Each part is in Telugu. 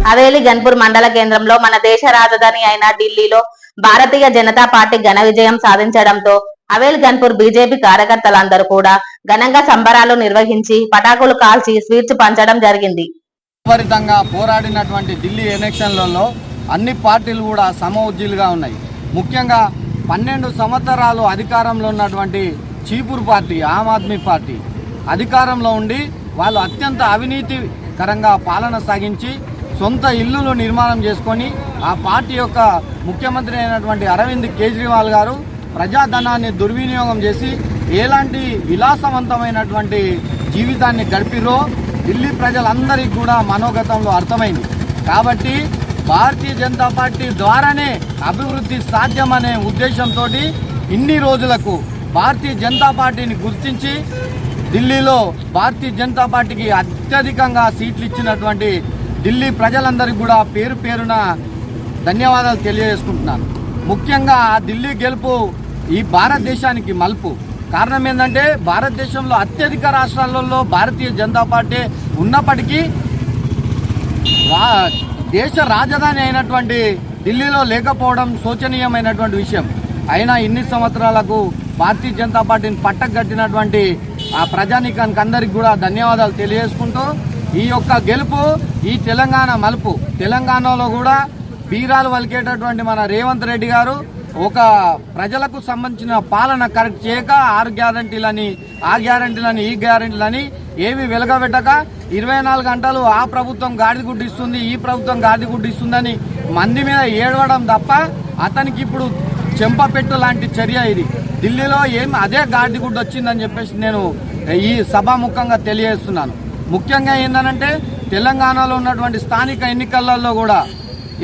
హవేలీ గన్పూర్ మండల కేంద్రంలో మన దేశ రాజధాని అయిన ఢిల్లీలో భారతీయ జనతా పార్టీ ఘన విజయం సాధించడంతో హవేలీ గన్పూర్ బీజేపీ కార్యకర్తలందరూ కూడా ఘనంగా సంబరాలు నిర్వహించి పటాకులు కాల్చి స్వీట్స్ పంచడం జరిగింది. విపరీతంగా పోరాడినటువంటి ఢిల్లీ ఎలక్షన్లలో అన్ని పార్టీలు కూడా సమఉజ్జీలుగా ఉన్నాయి. ముఖ్యంగా 12 సంవత్సరాలు అధికారంలో ఉన్నటువంటి చీపురు పార్టీ ఆమ్ ఆద్మీ పార్టీ అధికారంలో ఉండి వాళ్ళు అత్యంత అవినీతికరంగా పాలన సాగించి సొంత ఇల్లులు నిర్మాణం చేసుకొని ఆ పార్టీ యొక్క ముఖ్యమంత్రి అయినటువంటి అరవింద్ కేజ్రీవాల్ గారు ప్రజాధనాన్ని దుర్వినియోగం చేసి ఎలాంటి విలాసవంతమైనటువంటి జీవితాన్ని గడిపిరో ఢిల్లీ ప్రజలందరికీ కూడా మనోగతంలో అర్థమైంది. కాబట్టి భారతీయ జనతా పార్టీ ద్వారానే అభివృద్ధి సాధ్యమనే ఉద్దేశంతో ఇన్ని రోజులకు భారతీయ జనతా పార్టీని గుర్తించి ఢిల్లీలో భారతీయ జనతా పార్టీకి అత్యధికంగా సీట్లు ఇచ్చినటువంటి ఢిల్లీ ప్రజలందరికీ కూడా పేరు పేరున ధన్యవాదాలు తెలియజేసుకుంటున్నాను. ముఖ్యంగా ఢిల్లీ గెలుపు ఈ భారతదేశానికి మలుపు. కారణం ఏంటంటే భారతదేశంలో అత్యధిక రాష్ట్రాలలో భారతీయ జనతా పార్టీ ఉన్నప్పటికీ దేశ రాజధాని అయినటువంటి ఢిల్లీలో లేకపోవడం శోచనీయమైనటువంటి విషయం. అయినా ఇన్ని సంవత్సరాలకు భారతీయ జనతా పార్టీని పట్టగట్టినటువంటి ఆ ప్రజానీకానికి అందరికి కూడా ధన్యవాదాలు తెలియజేసుకుంటూ ఈ యొక్క గెలుపు ఈ తెలంగాణ మలుపు. తెలంగాణలో కూడా బీరాలు వలికేటటువంటి మన రేవంత్ రెడ్డి గారు ఒక ప్రజలకు సంబంధించిన పాలన కరెక్ట్ చేయక 6 గ్యారంటీలని ఆ గ్యారంటీలని ఈ గ్యారంటీలని ఏవి వెలగబెట్టక 24 గంటలు ఆ ప్రభుత్వం గాడిదగుడ్డు ఇస్తుంది ఈ ప్రభుత్వం గాడిదగుడ్డు ఇస్తుందని మంది మీద ఏడవడం తప్ప అతనికి ఇప్పుడు చెంపపెట్టు లాంటి చర్య ఇది. ఢిల్లీలో అదే గాడిదగుడ్డు వచ్చిందని చెప్పేసి నేను ఈ సభాముఖంగా తెలియజేస్తున్నాను. ముఖ్యంగా ఏంటంటే తెలంగాణలో ఉన్నటువంటి స్థానిక ఎన్నికలలో కూడా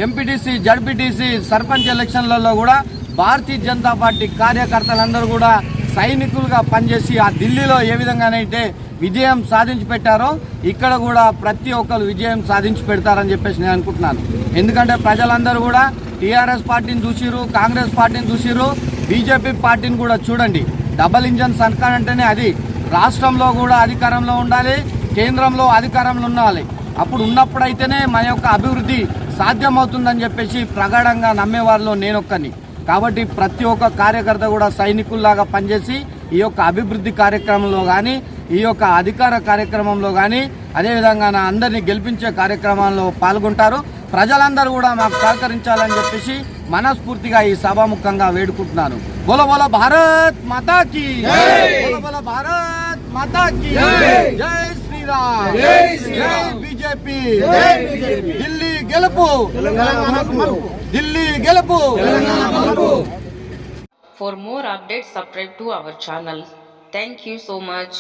ఎంపీటీసీ జడ్పీటీసీ సర్పంచ్ ఎలక్షన్లలో కూడా భారతీయ జనతా పార్టీ కార్యకర్తలందరూ కూడా సైనికులుగా పనిచేసి ఆ ఢిల్లీలో ఏ విధంగానైతే విజయం సాధించి పెట్టారో ఇక్కడ కూడా ప్రతి ఒక్కరు విజయం సాధించి పెడతారని చెప్పేసి నేను అనుకుంటున్నాను. ఎందుకంటే ప్రజలందరూ కూడా టీఆర్ఎస్ పార్టీని చూసిరు, కాంగ్రెస్ పార్టీని చూసిరు, బీజేపీ పార్టీని కూడా చూడండి. డబల్ ఇంజన్ సర్కార్ అంటేనే అది. రాష్ట్రంలో కూడా అధికారంలో ఉండాలి, కేంద్రంలో అధికారంలో ఉండాలి. అప్పుడు ఉన్నప్పుడైతేనే మన యొక్క అభివృద్ధి సాధ్యమవుతుందని చెప్పేసి ప్రగాఢంగా నమ్మేవారిలో నేనొక్కని. కాబట్టి ప్రతి ఒక్క కార్యకర్త కూడా సైనికుల్లాగా పనిచేసి ఈ యొక్క అభివృద్ధి కార్యక్రమంలో కానీ ఈ యొక్క అధికార కార్యక్రమంలో కానీ అదేవిధంగా నా అందరినీ గెలిపించే కార్యక్రమాల్లో పాల్గొంటారు. ప్రజలందరూ కూడా మాకు సహకరించాలని చెప్పేసి మనస్ఫూర్తిగా ఈ సభాముఖంగా వేడుకుంటున్నాను. బోలో బోలో భారత్ మాతా కీ బోలో బోలో భారత్ మాతా కీ జై శ్రీరామ్ జై బీజేపీ ఢిల్లీ గెలుపు ఢిల్లీ గెలుపు. For more updates, subscribe to our channel. Thank you so much.